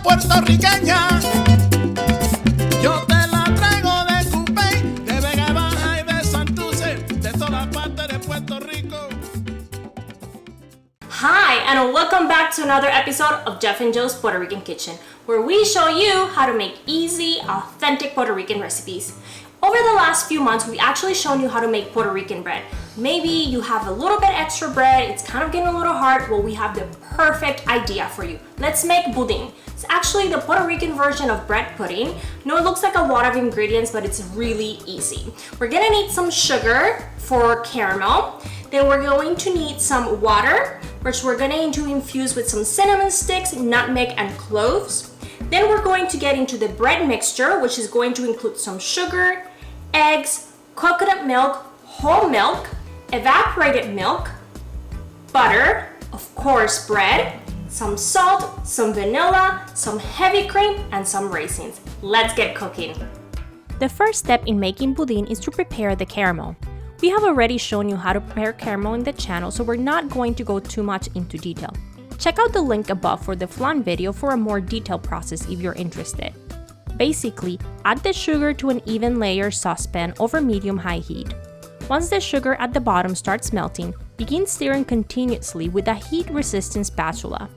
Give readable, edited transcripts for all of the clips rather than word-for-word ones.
puertorriqueña. Yo te la traigo de Cupey, de Vega Baja y de Santurce, de todas partes de Puerto Rico. Hi, and welcome back to another episode of Jeff and Joe's Puerto Rican Kitchen, where we show you how to make easy, authentic Puerto Rican recipes. Over the last few months, we've actually shown you how to make Puerto Rican bread. Maybe you have a little bit extra bread, it's kind of getting a little hard. Well, we have the perfect idea for you. Let's make budin. It's actually the Puerto Rican version of bread pudding. No, it looks like a lot of ingredients, but it's really easy. We're gonna need some sugar for caramel. Then we're going to need some water, which we're gonna infuse with some cinnamon sticks, nutmeg, and cloves. Then we're going to get into the bread mixture, which is going to include some sugar, eggs, coconut milk, whole milk, evaporated milk, butter, of course bread, some salt, some vanilla, some heavy cream, and some raisins. Let's get cooking. The first step in making budin is to prepare the caramel. We have already shown you how to prepare caramel in the channel, so we're not going to go too much into detail. Check out the link above for the flan video for a more detailed process if you're interested. Basically, add the sugar to an even layer saucepan over medium-high heat. Once the sugar at the bottom starts melting, begin stirring continuously with a heat-resistant spatula.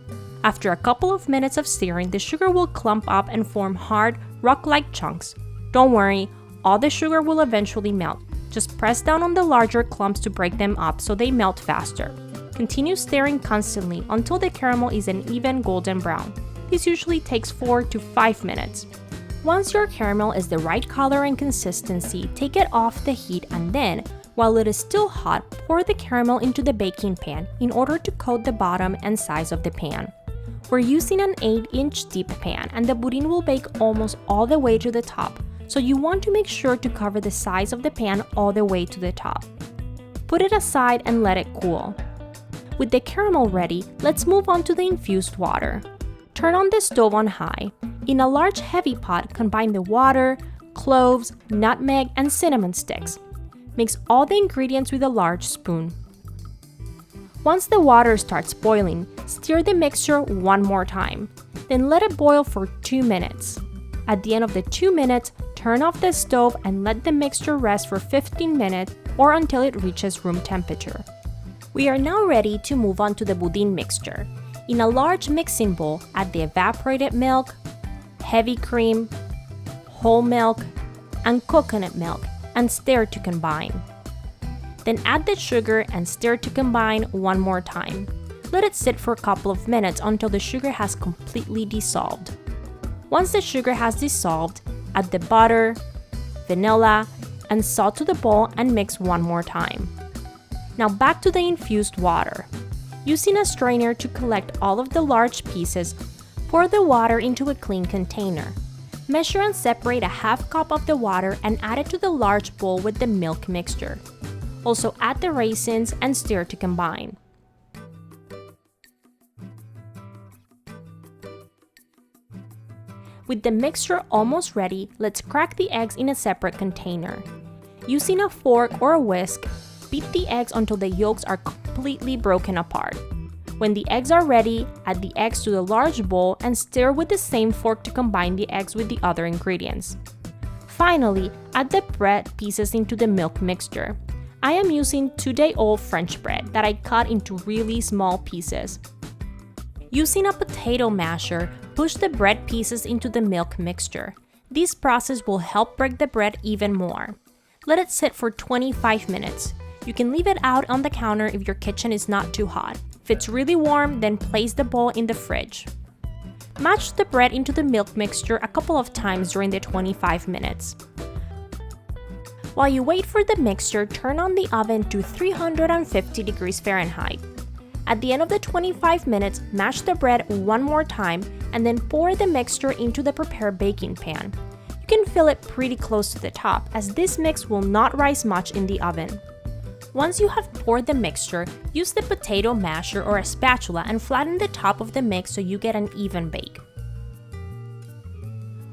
After a couple of minutes of stirring, the sugar will clump up and form hard, rock-like chunks. Don't worry, all the sugar will eventually melt. Just press down on the larger clumps to break them up so they melt faster. Continue stirring constantly until the caramel is an even golden brown. This usually takes 4 to 5 minutes. Once your caramel is the right color and consistency, take it off the heat and then, while it is still hot, pour the caramel into the baking pan in order to coat the bottom and sides of the pan. We're using an 8-inch deep pan and the budin will bake almost all the way to the top, so you want to make sure to cover the sides of the pan all the way to the top. Put it aside and let it cool. With the caramel ready, let's move on to the infused water. Turn on the stove on high. In a large heavy pot, combine the water, cloves, nutmeg, and cinnamon sticks. Mix all the ingredients with a large spoon. Once the water starts boiling, stir the mixture one more time. Then let it boil for 2 minutes. At the end of the 2 minutes, turn off the stove and let the mixture rest for 15 minutes or until it reaches room temperature. We are now ready to move on to the budin mixture. In a large mixing bowl, add the evaporated milk, heavy cream, whole milk, and coconut milk and stir to combine. Then add the sugar and stir to combine one more time. Let it sit for a couple of minutes until the sugar has completely dissolved. Once the sugar has dissolved, add the butter, vanilla, and salt to the bowl and mix one more time. Now back to the infused water. Using a strainer to collect all of the large pieces, pour the water into a clean container. Measure and separate a half cup of the water and add it to the large bowl with the milk mixture. Also add the raisins and stir to combine. With the mixture almost ready, let's crack the eggs in a separate container. Using a fork or a whisk, beat the eggs until the yolks are completely broken apart. When the eggs are ready, add the eggs to the large bowl and stir with the same fork to combine the eggs with the other ingredients. Finally, add the bread pieces into the milk mixture. I am using 2-day-old French bread that I cut into really small pieces. Using a potato masher, push the bread pieces into the milk mixture. This process will help break the bread even more. Let it sit for 25 minutes. You can leave it out on the counter if your kitchen is not too hot. If it's really warm, then place the bowl in the fridge. Mash the bread into the milk mixture a couple of times during the 25 minutes. While you wait for the mixture, turn on the oven to 350 degrees Fahrenheit. At the end of the 25 minutes, mash the bread one more time and then pour the mixture into the prepared baking pan. You can fill it pretty close to the top as this mix will not rise much in the oven. Once you have poured the mixture, use the potato masher or a spatula and flatten the top of the mix so you get an even bake.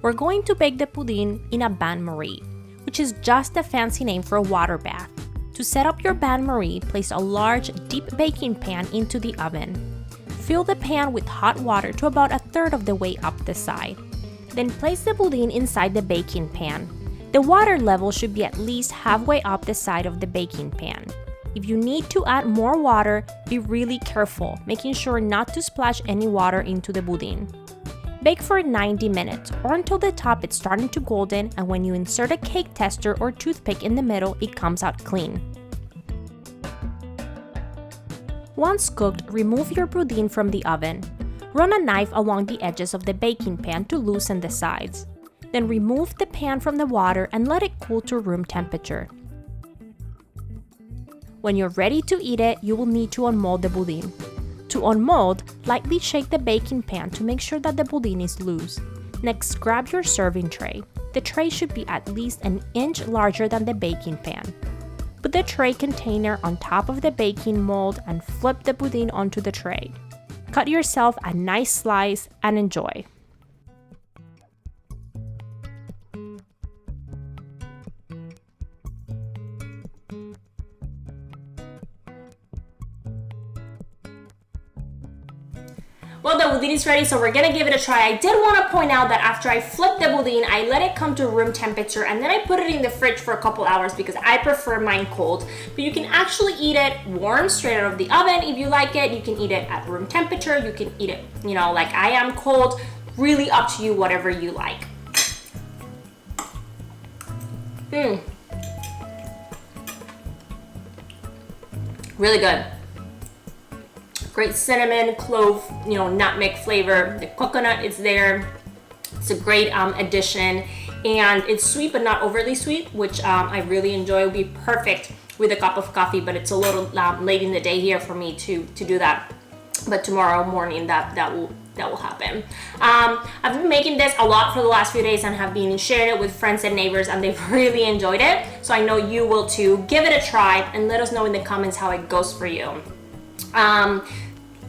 We're going to bake the budin in a bain-marie, which is just a fancy name for a water bath. To set up your bain-marie, place a large, deep baking pan into the oven. Fill the pan with hot water to about 1/3 of the way up the side. Then place the budin inside the baking pan. The water level should be at least halfway up the side of the baking pan. If you need to add more water, be really careful, making sure not to splash any water into the budin. Bake for 90 minutes or until the top is starting to golden, and when you insert a cake tester or toothpick in the middle, it comes out clean. Once cooked, remove your budin from the oven. Run a knife along the edges of the baking pan to loosen the sides. Then remove the pan from the water and let it cool to room temperature. When you're ready to eat it, you will need to unmold the budin. To unmold, lightly shake the baking pan to make sure that the budin is loose. Next, grab your serving tray. The tray should be at least 1 inch larger than the baking pan. Put the tray container on top of the baking mold and flip the budin onto the tray. Cut yourself a nice slice and enjoy. Well, the budin is ready, so we're gonna give it a try. I did want to point out that after I flipped the budin, I let it come to room temperature and then I put it in the fridge for a couple hours because I prefer mine cold. But you can actually eat it warm, straight out of the oven if you like it. You can eat it at room temperature. You can eat it, like I am, cold. Really up to you, whatever you like. Really good. Great cinnamon, clove, nutmeg flavor. The coconut is there. It's a great addition, and it's sweet but not overly sweet, which I really enjoy. It would be perfect with a cup of coffee, but it's a little late in the day here for me to do that. But tomorrow morning that will happen. I've been making this a lot for the last few days and have been sharing it with friends and neighbors, and they've really enjoyed it. So I know you will too. Give it a try and let us know in the comments how it goes for you.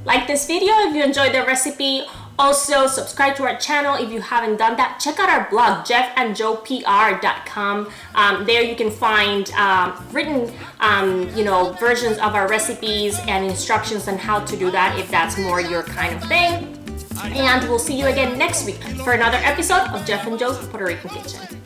Like this video if you enjoyed the recipe. Also, subscribe to our channel if you haven't done that. Check out our blog, jeffandjoepr.com. There you can find written, versions of our recipes and instructions on how to do that if that's more your kind of thing. And we'll see you again next week for another episode of Jeff and Joe's Puerto Rican Kitchen.